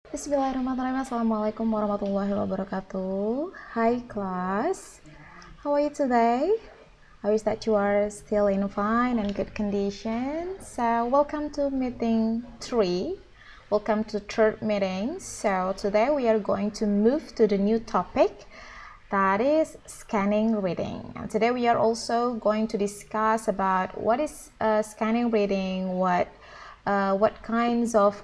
Bismillahirrahmanirrahim. Assalamualaikum warahmatullahi wabarakatuh. Hi class, how are you today? I wish that you are still in fine and good condition. So welcome to meeting 3. Welcome to third meeting. So today we are going to move to the new topic, that is scanning reading. And today we are also going to discuss about what is scanning reading, what kinds of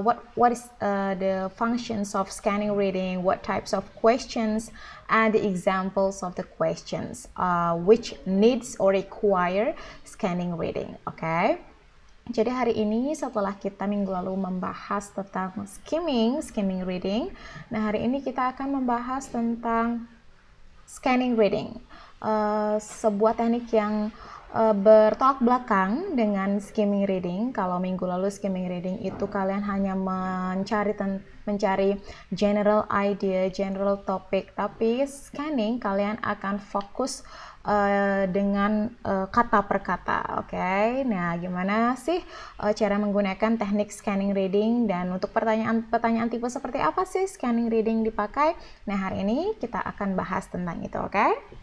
what is the functions of scanning reading, what types of questions, and the examples of the questions which needs or require scanning reading. Okay. Jadi hari ini setelah kita minggu lalu membahas tentang skimming reading, nah hari ini kita akan membahas tentang scanning reading, sebuah teknik yang bertolak belakang dengan skimming reading. Kalau minggu lalu skimming reading itu kalian hanya mencari general idea, general topic, tapi scanning kalian akan fokus dengan kata per kata. Oke. Nah, gimana sih cara menggunakan teknik scanning reading, dan untuk pertanyaan tipe seperti apa sih scanning reading dipakai? Nah, hari ini kita akan bahas tentang itu, oke?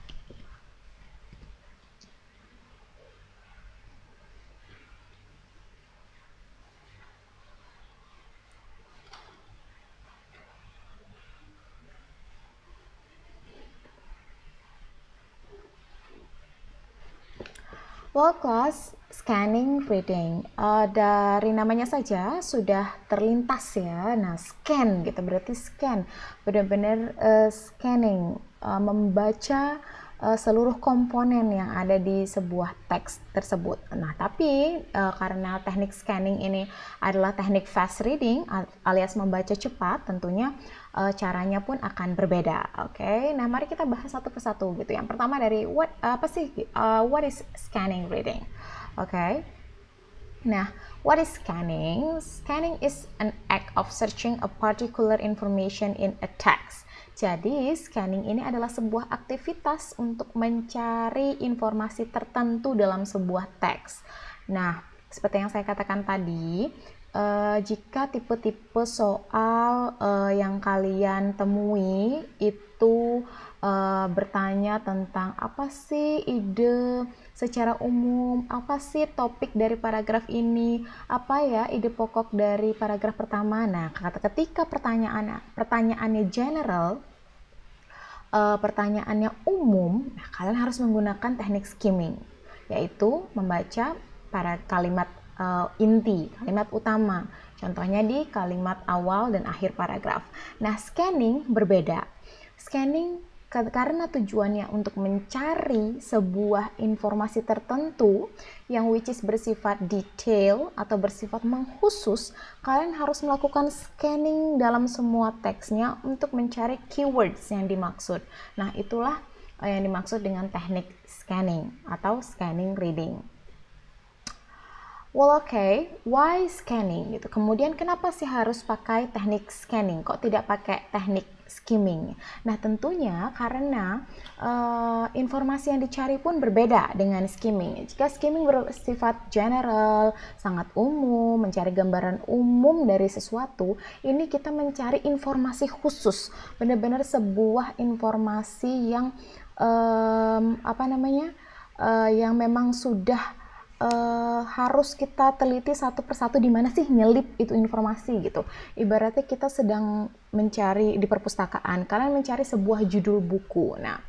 Well, class, scanning reading, dari namanya saja sudah terlintas ya. Nah, scan gitu berarti scan, benar-benar scanning, membaca seluruh komponen yang ada di sebuah teks tersebut. Nah, tapi karena teknik scanning ini adalah teknik fast reading alias membaca cepat, tentunya caranya pun akan berbeda. Oke. Nah, mari kita bahas satu persatu gitu. Yang pertama dari what is scanning reading? Oke. Nah, what is scanning? Scanning is an act of searching a particular information in a text. Jadi, scanning ini adalah sebuah aktivitas untuk mencari informasi tertentu dalam sebuah teks. Nah, seperti yang saya katakan tadi, jika tipe-tipe soal yang kalian temui itu bertanya tentang apa sih ide secara umum, apa sih topik dari paragraf ini, apa ya ide pokok dari paragraf pertama. Nah, ketika pertanyaannya general, pertanyaannya umum, nah kalian harus menggunakan teknik skimming, yaitu membaca pada kalimat inti, kalimat utama. Contohnya di kalimat awal dan akhir paragraf. Nah, scanning berbeda. Scanning karena tujuannya untuk mencari sebuah informasi tertentu yang which is bersifat detail atau bersifat mengkhusus, kalian harus melakukan scanning dalam semua teksnya untuk mencari keywords yang dimaksud. Nah, itulah yang dimaksud dengan teknik scanning atau scanning reading. Well, okay, why scanning gitu? Kemudian kenapa sih harus pakai teknik scanning? Kok tidak pakai teknik skimming? Nah, tentunya karena informasi yang dicari pun berbeda dengan skimming. Jika skimming bersifat general, sangat umum, mencari gambaran umum dari sesuatu, ini kita mencari informasi khusus, benar-benar sebuah informasi yang yang memang sudah harus kita teliti satu persatu di mana sih nyelip itu informasi gitu. Ibaratnya kita sedang mencari di perpustakaan, kalian mencari sebuah judul buku. Nah,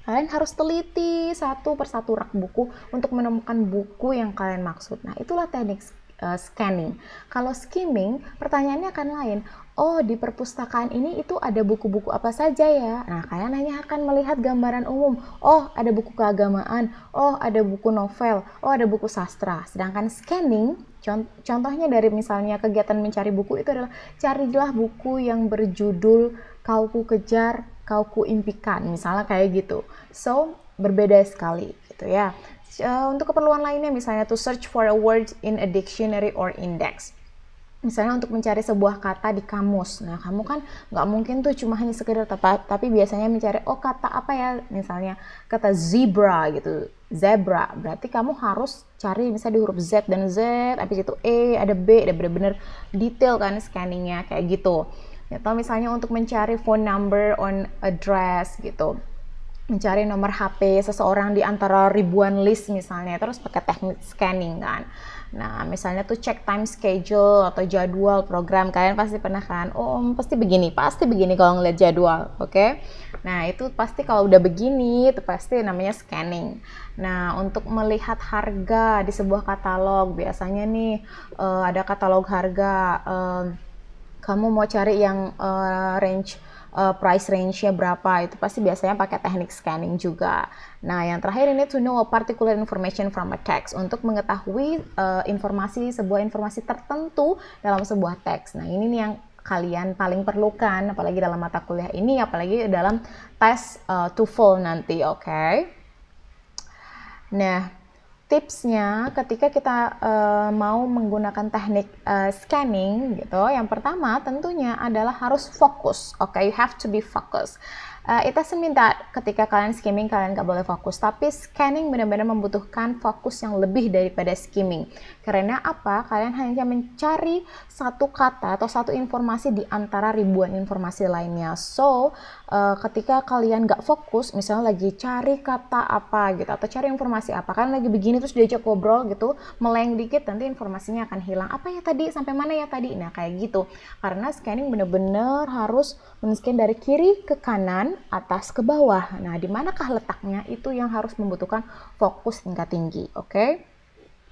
kalian harus teliti satu persatu rak buku untuk menemukan buku yang kalian maksud. Nah, itulah teknik scanning. Kalau skimming, pertanyaannya akan lain. Oh, di perpustakaan ini itu ada buku-buku apa saja ya? Nah, kalian hanya akan melihat gambaran umum. Oh, ada buku keagamaan. Oh, ada buku novel. Oh, ada buku sastra. Sedangkan scanning, contohnya dari misalnya kegiatan mencari buku itu adalah carilah buku yang berjudul Kau Ku Kejar, Kau Ku Impikan. Misalnya kayak gitu. So, berbeda sekali gitu ya. Untuk keperluan lainnya misalnya to search for a word in a dictionary or index. Misalnya untuk mencari sebuah kata di kamus, nah kamu kan nggak mungkin tuh cuma hanya sekedar tapi biasanya mencari kata apa ya, misalnya kata zebra gitu, zebra, berarti kamu harus cari misalnya di huruf Z dan Z, habis itu ada B, ada bener-bener detail kan scanningnya kayak gitu. Atau misalnya untuk mencari phone number on address gitu, mencari nomor HP seseorang di antara ribuan list misalnya, terus pakai teknik scanning kan. Nah, misalnya tuh cek time schedule atau jadwal program, kalian pasti pernah kan, pasti begini kalau ngeliat jadwal, oke? Nah, itu pasti kalau udah begini, itu pasti namanya scanning. Nah, untuk melihat harga di sebuah katalog, biasanya nih ada katalog harga, kamu mau cari yang price range-nya berapa, itu pasti biasanya pakai teknik scanning juga. Nah, yang terakhir ini to know a particular information from a text, untuk mengetahui sebuah informasi tertentu dalam sebuah teks. Nah, ini nih yang kalian paling perlukan, apalagi dalam mata kuliah ini, apalagi dalam tes TOEFL nanti, oke? Nah, tipsnya ketika kita mau menggunakan teknik scanning gitu, yang pertama tentunya adalah harus fokus. Oke, you have to be focused. It doesn't mean that ketika kalian skimming kalian gak boleh fokus, tapi scanning benar-benar membutuhkan fokus yang lebih daripada skimming. Karena apa? Kalian hanya mencari satu kata atau satu informasi di antara ribuan informasi lainnya. So, ketika kalian gak fokus, misalnya lagi cari kata apa gitu, atau cari informasi apa, kalian lagi begini terus diajak ngobrol gitu, meleng dikit, nanti informasinya akan hilang. Apa ya tadi? Sampai mana ya tadi? Nah, kayak gitu. Karena scanning benar-benar harus men-scan dari kiri ke kanan, atas ke bawah. Nah, di manakah letaknya? Itu yang harus membutuhkan fokus tingkat tinggi, oke?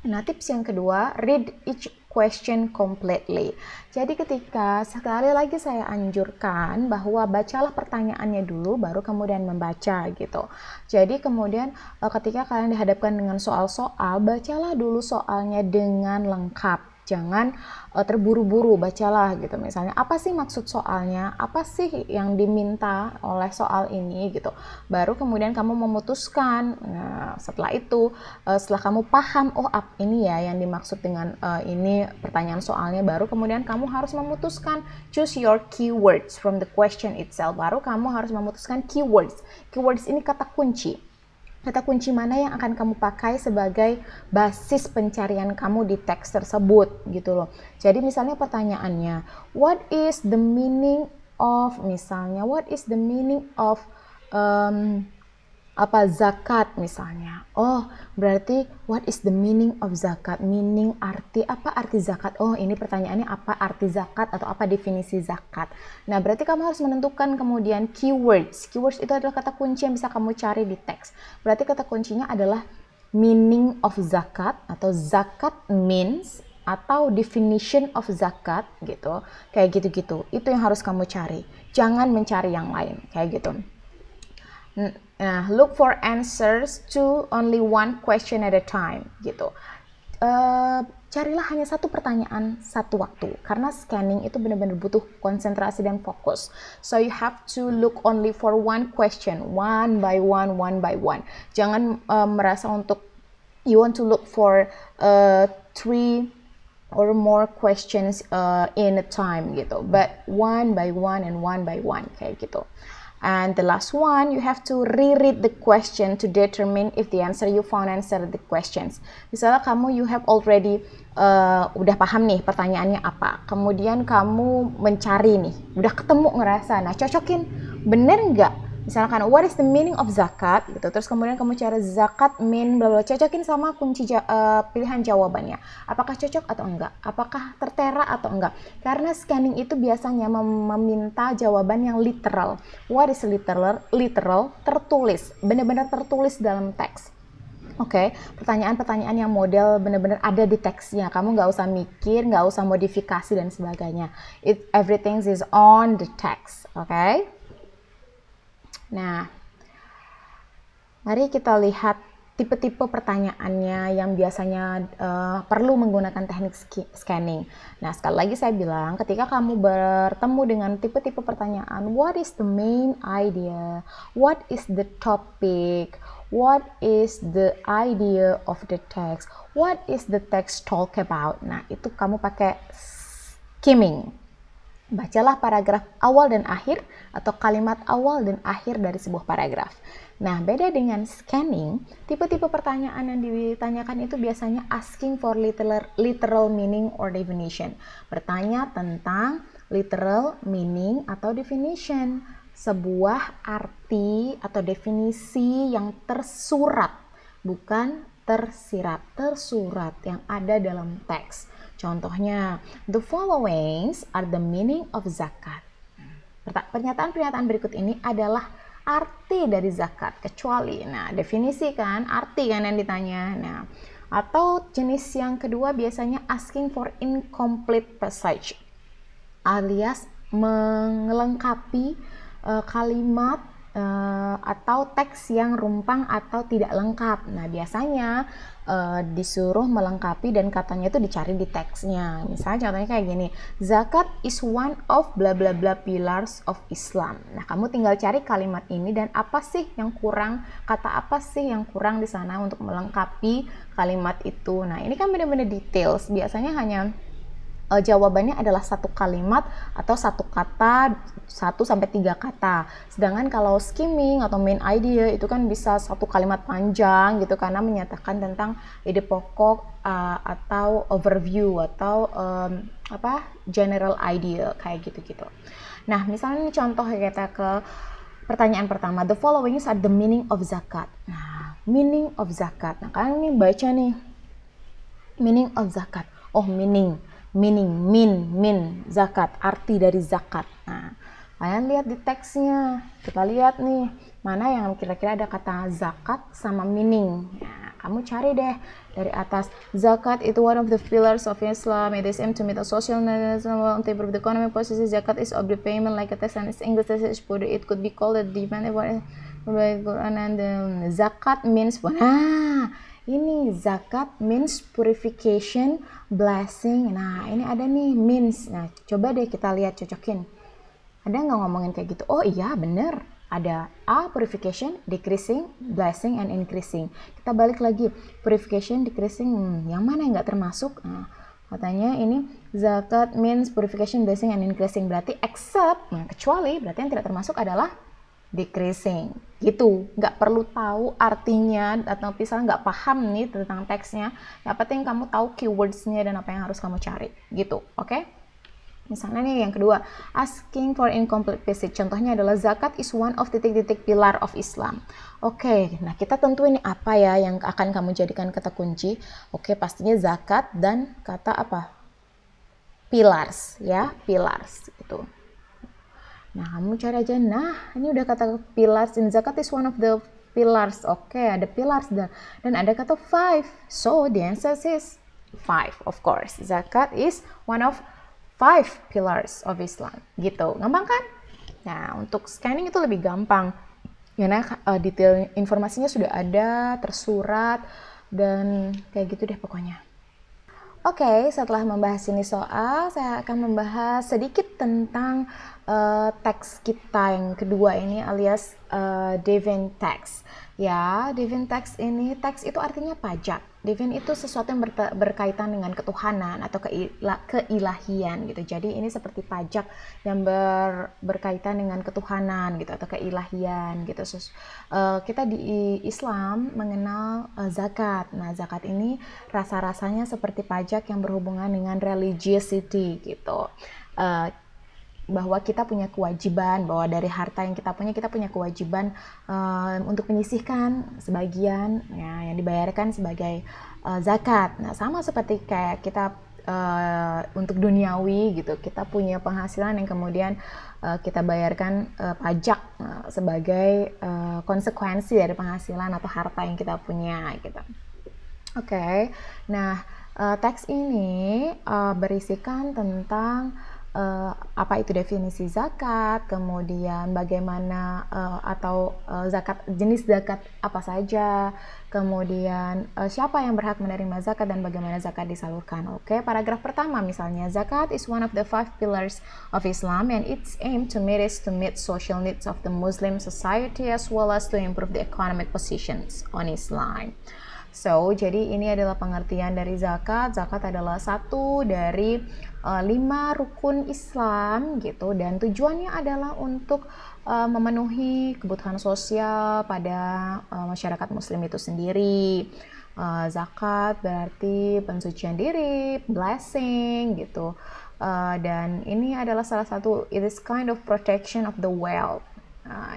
Nah, tips yang kedua, read each question completely. Jadi ketika, sekali lagi saya anjurkan bahwa bacalah pertanyaannya dulu, baru kemudian membaca gitu. Jadi kemudian ketika kalian dihadapkan dengan soal-soal, bacalah dulu soalnya dengan lengkap. Jangan terburu-buru, bacalah gitu. Misalnya, apa sih maksud soalnya? Apa sih yang diminta oleh soal ini gitu. Baru kemudian kamu memutuskan. Nah, setelah itu, setelah kamu paham, ini ya yang dimaksud dengan ini pertanyaan soalnya, baru kemudian kamu harus memutuskan, choose your keywords from the question itself. Baru kamu harus memutuskan keywords. Keywords ini kata kunci. Kata kunci mana yang akan kamu pakai sebagai basis pencarian kamu di teks tersebut gitu loh. Jadi misalnya pertanyaannya, what is the meaning of, misalnya what is the meaning of zakat misalnya. Berarti what is the meaning of zakat? Meaning, arti, apa arti zakat? Ini pertanyaannya apa arti zakat atau apa definisi zakat. Nah, berarti kamu harus menentukan kemudian keywords. Keywords itu adalah kata kunci yang bisa kamu cari di teks. Berarti kata kuncinya adalah meaning of zakat atau zakat means atau definition of zakat gitu. Kayak gitu-gitu. Itu yang harus kamu cari. Jangan mencari yang lain kayak gitu. Nah, look for answers to only one question at a time gitu. Carilah hanya satu pertanyaan satu waktu, karena scanning itu benar-benar butuh konsentrasi dan fokus. So you have to look only for one question, one by one. Jangan merasa untuk you want to look for 3 or more questions in a time gitu, but one by one kayak gitu. And the last one, you have to reread the question to determine if the answer you found answer the questions. Misalnya kamu you have already udah paham nih pertanyaannya apa, kemudian kamu mencari nih, udah ketemu ngerasa, nah cocokin bener nggak? Misalkan what is the meaning of zakat gitu, terus kemudian kamu cari zakat mean bla bla, cocokin sama kunci pilihan jawabannya. Apakah cocok atau enggak? Apakah tertera atau enggak? Karena scanning itu biasanya meminta jawaban yang literal. What is literal? Literal, tertulis, benar-benar tertulis dalam teks. Oke, pertanyaan-pertanyaan yang model benar-benar ada di teksnya. Kamu nggak usah mikir, nggak usah modifikasi dan sebagainya. Everything is on the text. Oke? Nah, mari kita lihat tipe-tipe pertanyaannya yang biasanya perlu menggunakan teknik scanning. Nah, sekali lagi saya bilang, ketika kamu bertemu dengan tipe-tipe pertanyaan, what is the main idea? What is the topic? What is the idea of the text? What is the text talk about? Nah, itu kamu pakai skimming. Bacalah paragraf awal dan akhir atau kalimat awal dan akhir dari sebuah paragraf. Nah, beda dengan scanning, tipe-tipe pertanyaan yang ditanyakan itu biasanya asking for literal meaning or definition. Bertanya tentang literal meaning atau definition, sebuah arti atau definisi yang tersurat, bukan tersirat, tersurat yang ada dalam teks. Contohnya, the following are the meaning of zakat. Pernyataan-pernyataan berikut ini adalah arti dari zakat, kecuali. Nah, definisi kan, arti kan yang ditanya. Nah, atau jenis yang kedua biasanya asking for incomplete passage, alias melengkapi kalimat atau teks yang rumpang atau tidak lengkap. Nah, biasanya disuruh melengkapi dan katanya itu dicari di teksnya. Misalnya contohnya kayak gini, zakat is one of bla bla bla pillars of Islam. Nah, kamu tinggal cari kalimat ini dan apa sih yang kurang, kata apa sih yang kurang di sana untuk melengkapi kalimat itu. Nah, ini kan benar-benar details. Biasanya hanya jawabannya adalah satu kalimat atau satu kata, 1-3 kata. Sedangkan kalau skimming atau main idea itu kan bisa satu kalimat panjang gitu, karena menyatakan tentang ide pokok atau overview atau general idea kayak gitu-gitu. Nah, misalnya contoh kita ke pertanyaan pertama, the following are the meaning of zakat. Nah, meaning of zakat. Nah, kalian nih baca nih meaning of zakat. Oh, meaning, zakat, arti dari zakat. Nah, kalian lihat di teksnya, kita lihat nih mana yang kira-kira ada kata zakat sama meaning. Nah, kamu cari deh dari atas. Zakat itu one of the pillars of Islam. It is aimed to meet a social need to improve the economic policies. Zakat is of the payment like a tax and its English it could be called a demand by Quran and zakat means ini zakat means purification, blessing. Nah, ini ada nih means. Nah, coba deh kita lihat, cocokin. Ada nggak ngomongin kayak gitu? Oh iya, bener. Ada purification, decreasing, blessing, and increasing. Kita balik lagi. Purification, decreasing, yang mana yang nggak termasuk? Nah, katanya ini zakat means purification, blessing, and increasing. Berarti except, kecuali, berarti yang tidak termasuk adalah decreasing gitu. Nggak perlu tahu artinya atau misalnya nggak paham nih tentang teksnya, yang penting kamu tahu keywordsnya dan apa yang harus kamu cari gitu. Oke? Misalnya nih yang kedua, asking for incomplete passage. Contohnya adalah zakat is one of titik-titik pilar of Islam. Oke, nah kita tentuin apa ya yang akan kamu jadikan kata kunci. Oke, pastinya zakat dan kata apa? Pillars ya, pillars gitu. Nah, kamu cari aja. Nah, ini udah kata pillars. In zakat is one of the pillars. Oke, ada pillars dan ada kata 5. So, the answer is 5, of course. Zakat is one of 5 pillars of Islam. Gitu. Gampang kan? Nah, untuk scanning itu lebih gampang. Karena detail informasinya sudah ada, tersurat, dan kayak gitu deh pokoknya. Oke, setelah membahas ini soal, saya akan membahas sedikit tentang teks kita yang kedua ini alias divine tax. Ya, divine tax ini, tax itu artinya pajak. Divine itu sesuatu yang berkaitan dengan ketuhanan atau keilahian gitu. Jadi ini seperti pajak yang berkaitan dengan ketuhanan gitu atau keilahian gitu. Kita di Islam mengenal zakat. Nah, zakat ini rasa-rasanya seperti pajak yang berhubungan dengan religiosity gitu. Bahwa kita punya kewajiban, bahwa dari harta yang kita punya kewajiban untuk menyisihkan sebagian ya, yang dibayarkan sebagai zakat. Nah, sama seperti kayak kita untuk duniawi gitu, kita punya penghasilan yang kemudian kita bayarkan pajak sebagai konsekuensi dari penghasilan atau harta yang kita punya gitu. Oke. Nah, teks ini berisikan tentang apa itu definisi zakat, kemudian bagaimana zakat, jenis zakat apa saja, kemudian siapa yang berhak menerima zakat dan bagaimana zakat disalurkan. Oke, paragraf pertama misalnya, zakat is one of the 5 pillars of Islam and its aim to meet social needs of the Muslim society as well as to improve the economic positions on Islam. So, jadi ini adalah pengertian dari zakat. Zakat adalah satu dari 5 rukun Islam gitu, dan tujuannya adalah untuk memenuhi kebutuhan sosial pada masyarakat muslim itu sendiri. Zakat berarti pensucian diri, blessing gitu. Dan ini adalah salah satu, it is kind of protection of the wealth.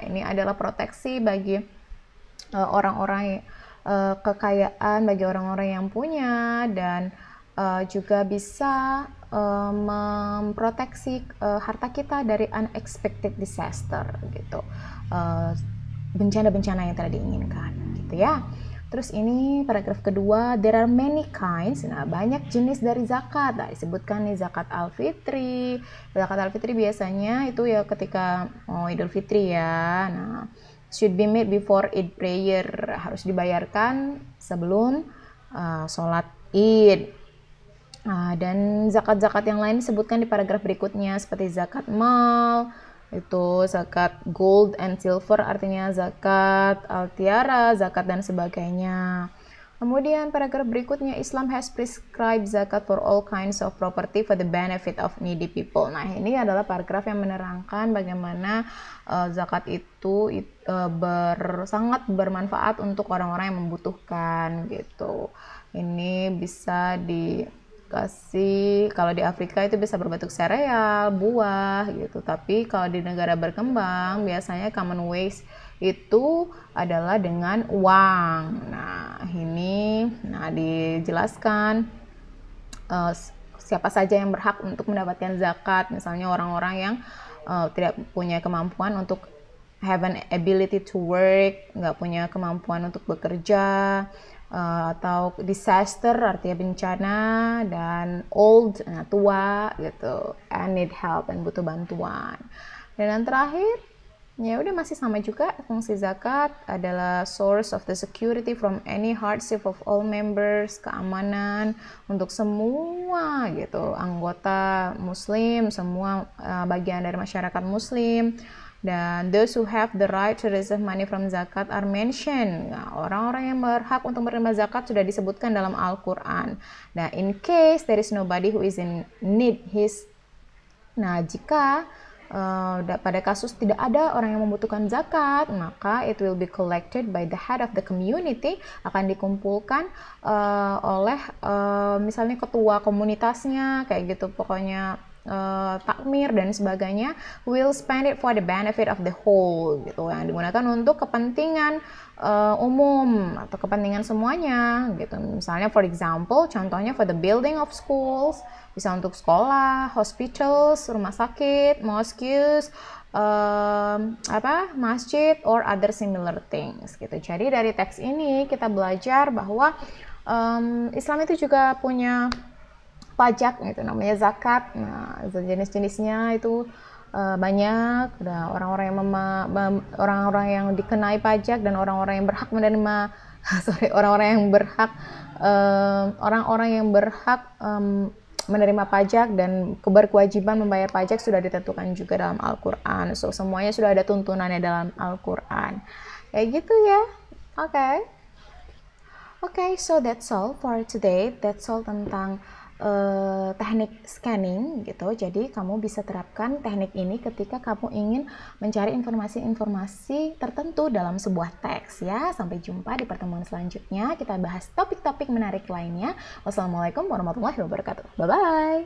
Ini adalah proteksi bagi orang-orang kekayaan, bagi orang-orang yang punya, dan juga bisa memproteksi harta kita dari unexpected disaster gitu, bencana-bencana yang tidak diinginkan gitu ya. Terus ini paragraf kedua, there are many kinds. Nah, banyak jenis dari zakat. Nah, disebutkan nih zakat al-fitri. Zakat al-fitri biasanya itu ya ketika Idul Fitri ya. Nah, should be made before Eid prayer. Harus dibayarkan sebelum sholat Id. Dan zakat-zakat yang lain disebutkan di paragraf berikutnya seperti zakat mal, itu zakat gold and silver, artinya zakat al-tiara, zakat dan sebagainya. Kemudian paragraf berikutnya, Islam has prescribed zakat for all kinds of property for the benefit of needy people. Nah, ini adalah paragraf yang menerangkan bagaimana zakat itu sangat bermanfaat untuk orang-orang yang membutuhkan gitu. Ini bisa dikasih, kalau di Afrika itu bisa berbentuk sereal, buah gitu. Tapi kalau di negara berkembang biasanya common waste itu adalah dengan uang. Nah, ini dijelaskan siapa saja yang berhak untuk mendapatkan zakat. Misalnya orang-orang yang tidak punya kemampuan untuk have an ability to work, nggak punya kemampuan untuk bekerja, atau disaster artinya bencana, dan old, tua gitu, and need help, dan butuh bantuan. Dan yang terakhir ya udah masih sama juga, fungsi zakat adalah source of the security from any hardship of all members, keamanan untuk semua gitu anggota muslim, semua bagian dari masyarakat muslim. Dan those who have the right to receive money from zakat are mentioned. Nah, orang-orang yang berhak untuk menerima zakat sudah disebutkan dalam Al-Quran. Nah, in case there is nobody who is in need jika pada kasus tidak ada orang yang membutuhkan zakat, maka it will be collected by the head of the community, akan dikumpulkan oleh misalnya ketua komunitasnya kayak gitu, pokoknya takmir dan sebagainya, will spend it for the benefit of the whole gitu, yang digunakan untuk kepentingan umum atau kepentingan semuanya gitu. Misalnya for example, contohnya for the building of schools, bisa untuk sekolah, hospitals, rumah sakit, mosques, masjid, or other similar things gitu. Jadi dari teks ini kita belajar bahwa Islam itu juga punya pajak gitu, namanya zakat. Nah, jenis-jenisnya itu banyak. Nah, orang-orang yang dikenai pajak dan orang-orang yang berhak menerima orang-orang yang berhak menerima pajak dan berkewajiban membayar pajak sudah ditentukan juga dalam Al-Quran. So semuanya sudah ada tuntunannya dalam Al-Quran kayak gitu ya. Okay, so that's all for today. That's all tentang teknik scanning gitu. Jadi kamu bisa terapkan teknik ini ketika kamu ingin mencari informasi-informasi tertentu dalam sebuah teks ya. Sampai jumpa di pertemuan selanjutnya. Kita bahas topik-topik menarik lainnya. Wassalamualaikum warahmatullahi wabarakatuh. Bye bye.